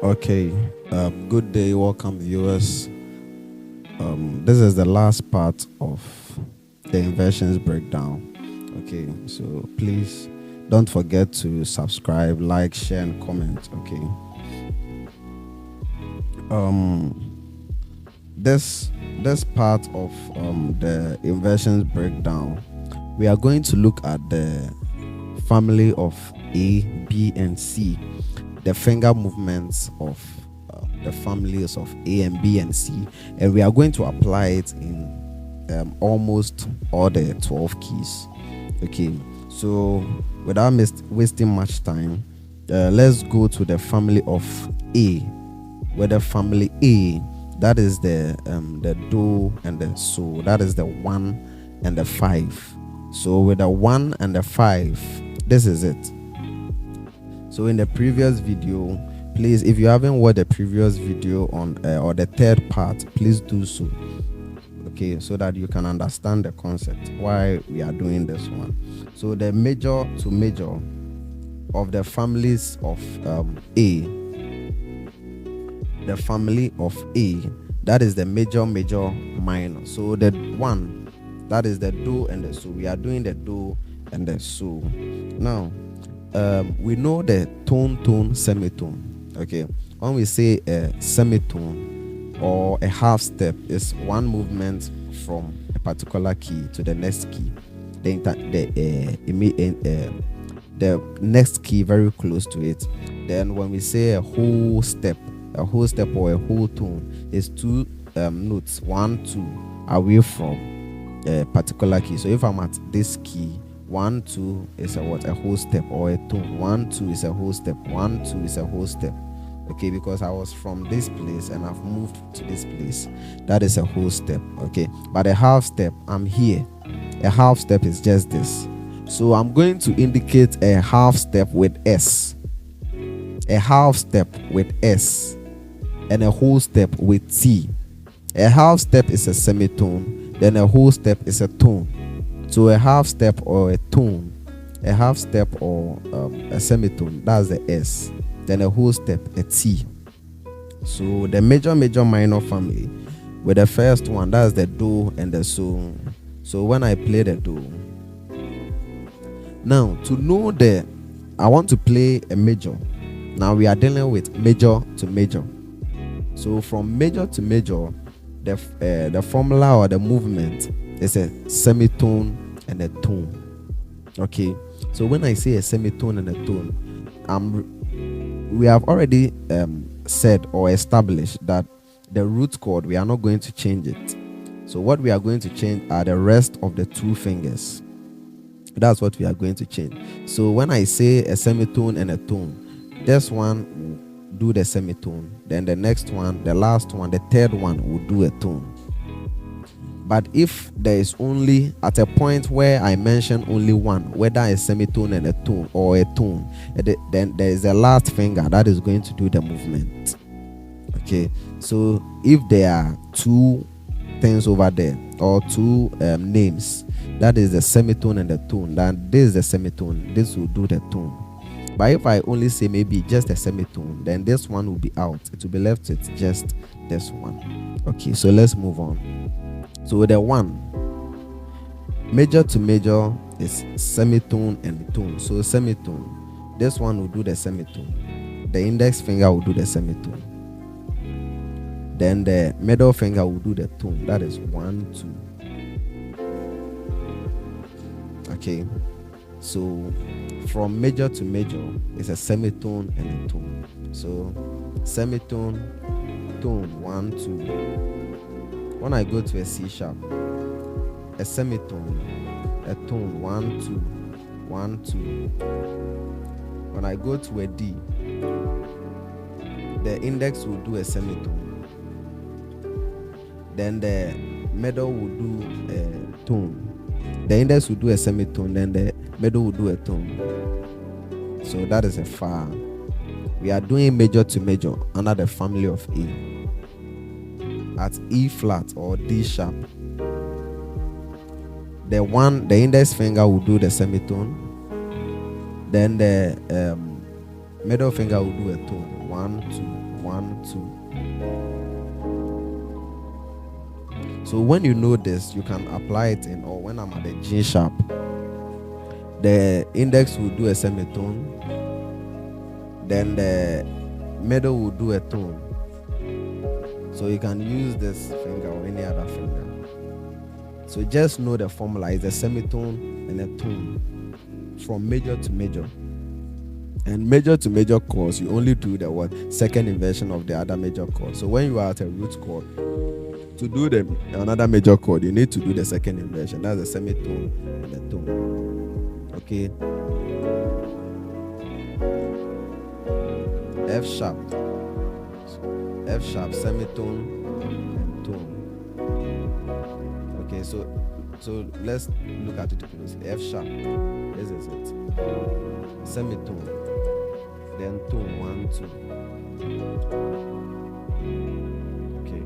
Okay, good day, welcome viewers. This is the last part of the inversions breakdown. Okay, so please don't forget to subscribe, like, share, and comment. Okay, this part of the inversions breakdown, we are going to look at the family of A, B, and C, the finger movements of the families of A and B and C, and we are going to apply it in almost all the 12 keys. Okay, so without wasting much time, let's go to the family of A. Where the family A, that is the do and the so, that is the 1 and the 5. So with the 1 and the 5, this is it. So in the previous video, please, if you haven't watched the previous video on or the third part, please do so. Okay, so that you can understand the concept why we are doing this one. So the major to major of the families of A, the family of A, that is the major minor. So the 1, that is the do and the so. We are doing the do and the so. Now we know the tone, semitone. Okay, when we say a semitone or a half step, is one movement from a particular key to the next key, the next key very close to it. Then when we say a whole step or a whole tone is 2 notes, 1, 2 away from a particular key. So if I'm at this key, 1, 2 is a whole step, or a tone. 1, 2 is a whole step. 1, 2 is a whole step. Okay, because I was from this place and I've moved to this place. That is a whole step. Okay, but a half step, I'm here. A half step is just this. So I'm going to indicate a half step with S. A half step with S. And a whole step with T. A half step is a semitone. Then a whole step is a tone. So a half step or a tone, a half step or a semitone, that's the S. Then a whole step, a T. So the major minor family, with the first one, that's the do and the so. So when I play the do, now to know I want to play a major. Now we are dealing with major to major. So from major to major, the formula or the movement is a semitone and a tone. Okay, so when I say a semitone and a tone, we have already said or established that the root chord, we are not going to change it. So what we are going to change are the rest of the 2 fingers. That's what we are going to change. So when I say a semitone and a tone, this one will do the semitone, then the next one, the last one, the third one will do a tone. But if there is only at a point where I mention only one, whether a semitone and a tone or a tone, then there is a last finger that is going to do the movement. Okay, so if there are 2 things over there or 2 names, that is the semitone and the tone, then this is the semitone, this will do the tone. But if I only say maybe just a semitone, then this one will be out. It will be left with just this one. Okay, so let's move on. So the 1, major to major, is semitone and tone. So semitone, this one will do the semitone. The index finger will do the semitone. Then the middle finger will do the tone. That is 1, 2. Okay. So from major to major is a semitone and a tone. So semitone, tone, 1, 2. When I go to a C sharp, a semitone, a tone, 1, 2, 1, 2. When I go to a D, the index will do a semitone. Then the middle will do a tone. The index will do a semitone, then the middle will do a tone. So that is a fa. We are doing major to major under the family of A. At E flat or D sharp, the index finger will do the semitone. Then the middle finger will do a tone. 1, 1, 2. So when you know this, you can apply it in, or when I'm at the G sharp, the index will do a semitone, then the middle will do a tone. So you can use this finger or any other finger. So just know the formula is a semitone and a tone from major to major. And major to major chords, you only do the second inversion of the other major chord. So when you are at a root chord, to do another major chord, you need to do the second inversion. That's a semitone and a tone. Okay. F sharp, semitone and tone. Okay, so let's look at it closely. F sharp, this is it. Semitone, then tone, 1, 2. Okay.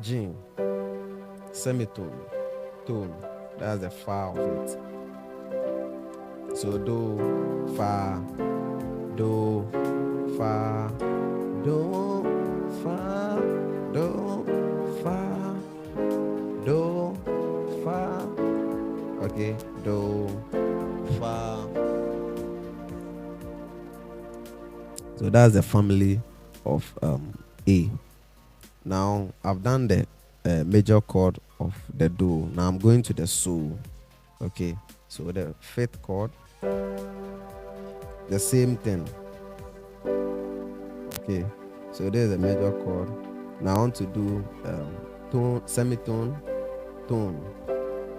G, semitone, tone. That's the fa of it. So do, fa, do, fa, do, fa, do, fa, do, fa. Okay, do, fa. So that's the family of A. Now I've done the major chord of the do. Now I'm going to the so. Okay, so the fifth chord, the same thing. Okay, so there's a major chord. Now I want to do tone, semitone, tone.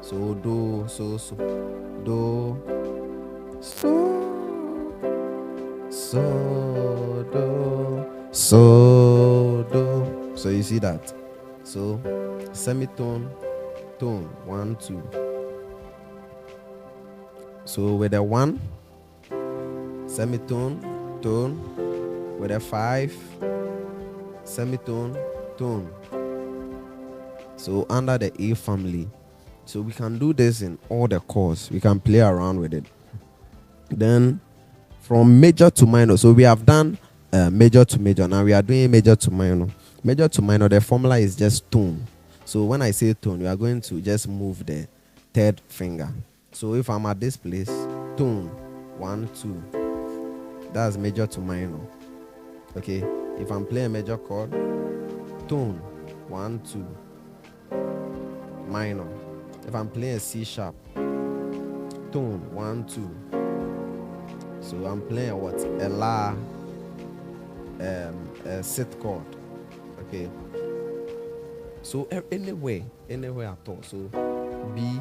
So do, so, do, so, do, so, do. So you see that. So semitone, tone, 1, 2. So with a 1, semitone, tone. With a 5, semitone, tone. So under the A family. So we can do this in all the chords. We can play around with it. Then from major to minor. So we have done major to major. Now we are doing major to minor. Major to minor, the formula is just tone. So when I say tone, we are going to just move the third finger. So if I'm at this place, tone, 1, 2. That's major to minor. Okay, if I'm playing a major chord, tone, 1, 2, minor. If I'm playing a C sharp, tone, 1, 2. So I'm playing a what? A La, a sixth chord. Okay. So anywhere at all. So B.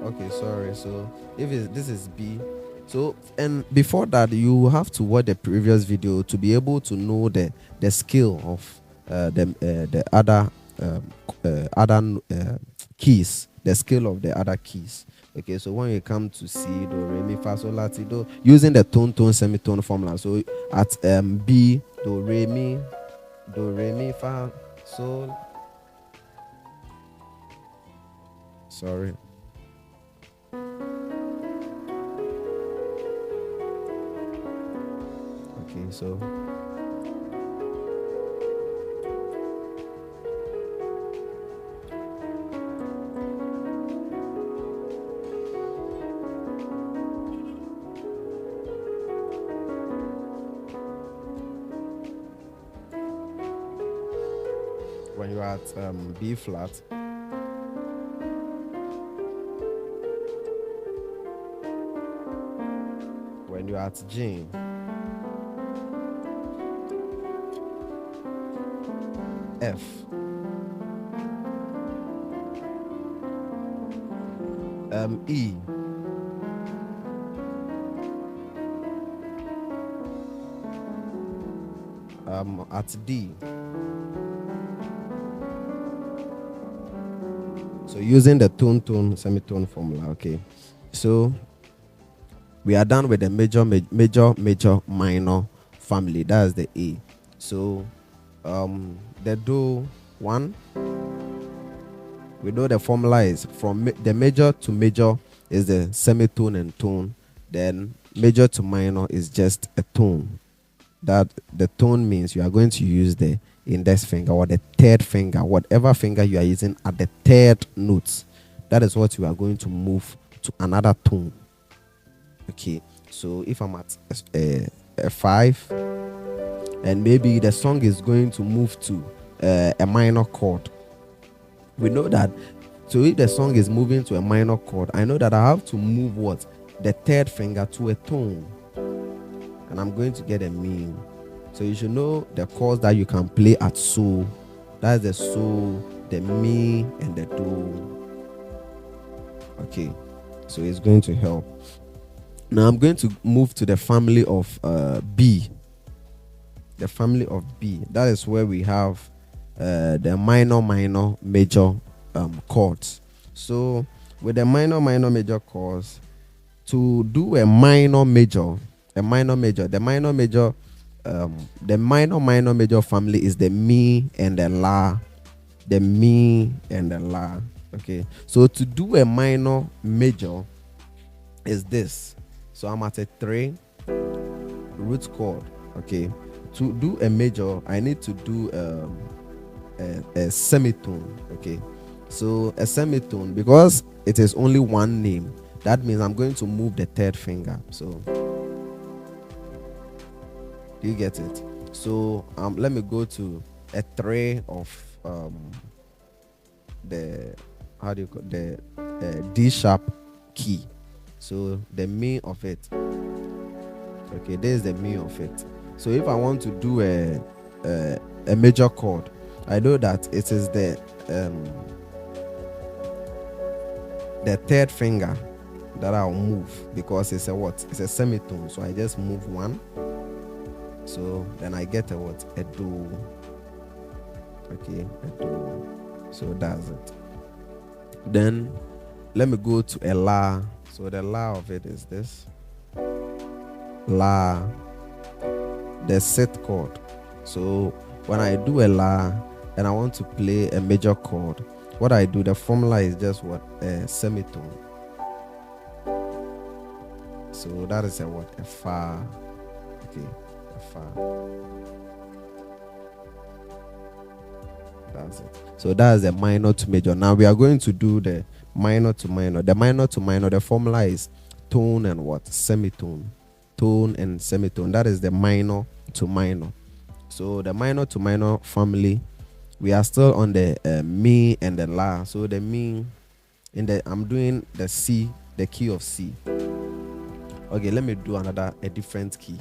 Okay, sorry. So if this is B. So, and before that, you have to watch the previous video to be able to know the scale of the other keys, the scale of the other keys. Okay, so when you come to C, do, re, mi, fa, sol, la, ti, do, using the tone, semitone formula. So at B, do, re, mi, fa, sol. Sorry. Okay, so when you're at B flat, when you're at G, F, E, at D. So using the tone, semitone formula. Okay, so we are done with the major, minor family. That's the A. So the do 1, we know the formula is from the major to major is the semitone and tone. Then major to minor is just a tone. that the tone means you are going to use the index finger or the third finger, whatever finger you are using at the third note. That is what you are going to move to another tone. Okay, so if I'm at a 5, and maybe the song is going to move to a minor chord, we know that. So if the song is moving to a minor chord, I know that I have to move what? The third finger to a tone, and I'm going to get a mi. So you should know the chords that you can play at so. That's the so, the mi, and the do. Okay, so it's going to help. Now I'm going to move to the family of B. The family of B. That is where we have the minor, major chords. So with the minor, major chords, to do a minor, major, the minor, major family is the mi and the la. The mi and the la. Okay, so to do a minor major is this. So I'm at a 3 root chord. Okay, to do a major, I need to do a semitone. Okay, so a semitone, because it is only one name, that means I'm going to move the third finger. So do you get it? So let me go to a 3 of the, how do you call the D sharp key. So the mi of it. Okay, there's the mi of it. So if I want to do a major chord, I know that it is the third finger that I'll move, because it's a what? It's a semitone. So I just move one. So then I get a what? A do. Okay, a do. So that's it. Then let me go to a la. So the la of it is this. La, the set chord. So when I do a la and I want to play a major chord, what I do, the formula is just what? A semitone. So that is a what? A fa. Okay, a fa. That's it. So that's the minor to major. Now we are going to do the minor to minor. The minor to minor, the formula is tone and what? Semitone. Tone and semitone. That is the minor to minor. So the minor to minor family, we are still on the mi and the la. So the mi, I'm doing the C, the key of C. Okay, let me do a different key.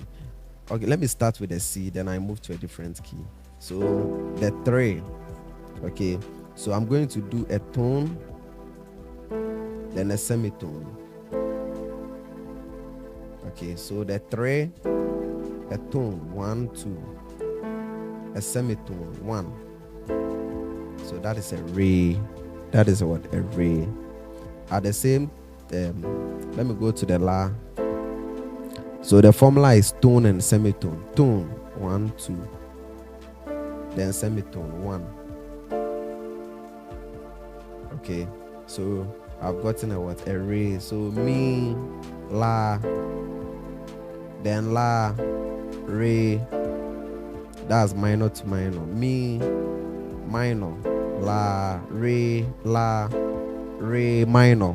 Okay, let me start with the C, then I move to a different key. So the 3. Okay, so I'm going to do a tone, then a semitone. Okay, so the 3, a tone, 1, 2, a semitone, 1. So that is a re. That is what? A re. At the same, let me go to the la. So the formula is tone and semitone. Tone, 1, 2, then semitone, 1. Okay, so I've gotten a what? A re. So mi, la, then la, re. That's minor to minor. Mi, minor, la, re, minor.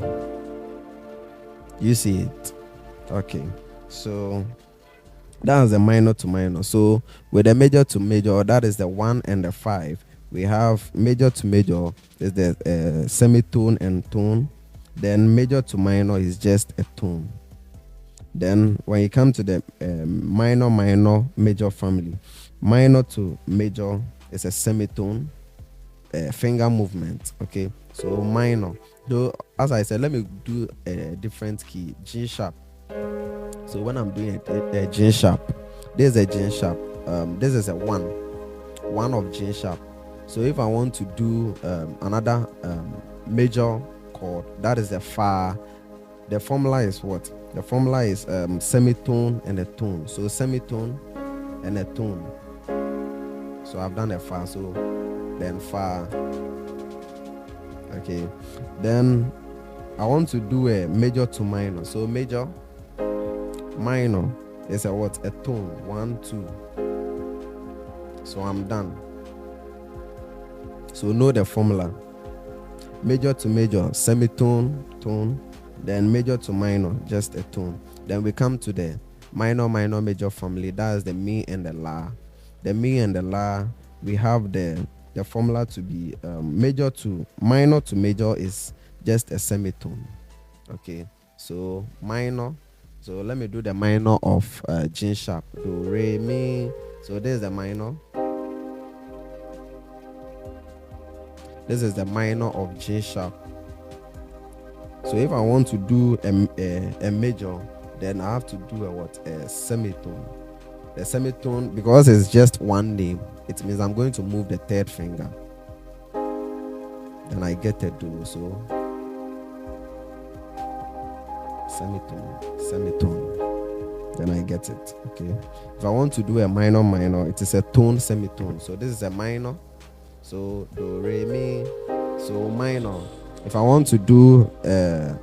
You see it? Okay, so that's the minor to minor. So with the major to major, that is the 1 and the 5. We have major to major is the semitone and tone. Then major to minor is just a tone. Then when you come to the minor major family, minor to major is a semitone, finger movement. Okay, so minor. Though, as I said, let me do a different key, G sharp. So when I'm doing a G sharp, this is a G sharp. This is a 1 of G sharp. So if I want to do another major chord, that is a fa. The formula is what? The formula is semitone and a tone. So semitone and a tone. So I've done a fa. So then fa. Okay. Then I want to do a major to minor. So major, minor. It's a what? A tone. 1, 2. So I'm done. So know the formula. Major to major, semitone, tone. Then major to minor, just a tone. Then we come to the minor, minor, major family. That is the mi and the la. The mi and the la, we have the formula to be major to major is just a semitone. Okay, so minor. So let me do the minor of G sharp. Do, re, mi. So this is the minor. This is the minor of G sharp. So if I want to do a major, then I have to do a what? A semitone. The semitone, because it's just one name, it means I'm going to move the third finger. Then I get a do. So semitone. Then I get it. Okay. If I want to do a minor, minor, it is a tone semitone. So this is a minor. So do, re, mi. So minor. If I want to do a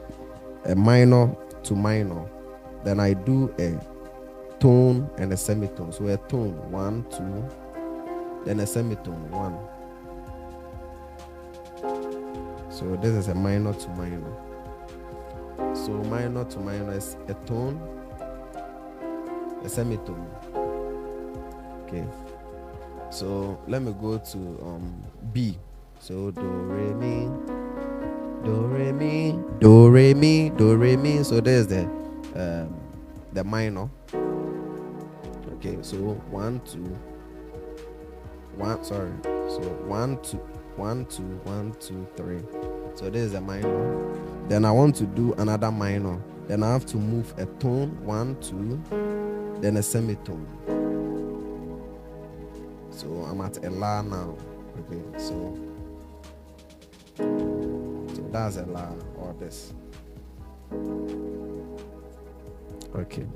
minor to minor, then I do a tone and a semitone. So a tone, 1, 2, then a semitone, 1. So this is a minor to minor. So minor to minor is a tone, a semitone. Okay. So let me go to B. So do, re, mi, do, re, mi, do, re, mi, do, re, mi. So there's the minor. Okay, so 1, 2, 1. Sorry. So 1, 2, 1, 2, 1, 2, 3. So this is a minor. Then I want to do another minor. Then I have to move a tone, 1, 2, then a semitone. So I'm at a la now. Okay, so that's a la, or this. Okay,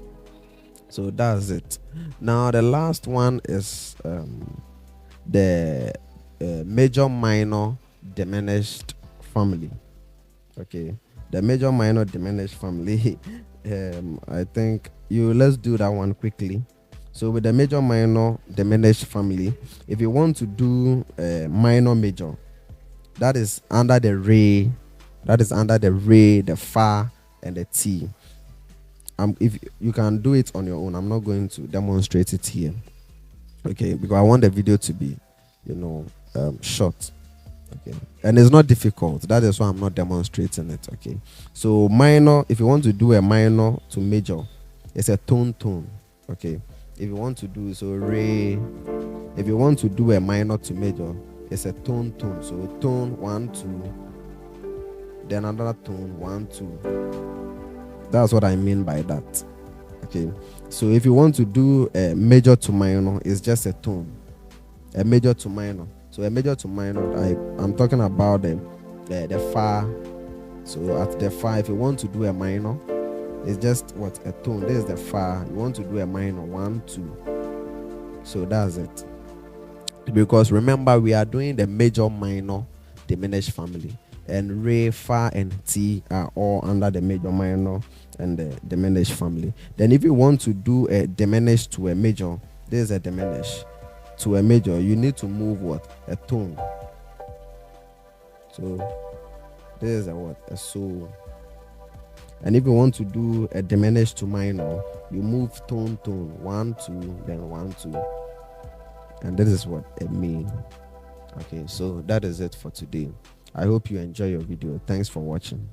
so that's it. Now the last one is the major minor diminished family. Okay, the major minor diminished family. I think let's do that one quickly. So with the major minor diminished family, if you want to do minor major, that is under the re, the fa, and the t. If you can do it on your own, I'm not going to demonstrate it here. Okay, because I want the video to be, short. Okay, and it's not difficult. That is why I'm not demonstrating it. Okay, so minor, if you want to do a minor to major, it's a tone. Okay, if you want to do so re, if you want to do a minor to major, it's a tone. So tone 1, 2, then another tone 1, 2. That's what I mean by that. Okay, so if you want to do a major to minor, it's just a tone. A major to minor. So a major to minor, I'm talking about the fa. So at the fa, if you want to do a minor, it's just what? A tone. This is the fa. You want to do a minor, 1, 2. So that's it. Because remember, we are doing the major minor diminished family. And re, fa, and t are all under the major minor and the diminished family. Then if you want to do a diminished to a major, this is a diminished. To a major, you need to move what? A tone. So this is a what? A so. And if you want to do a diminished to minor, you move tone, 1, 2, then 1, 2. And this is what it means. Okay, so that is it for today. I hope you enjoy your video. Thanks for watching.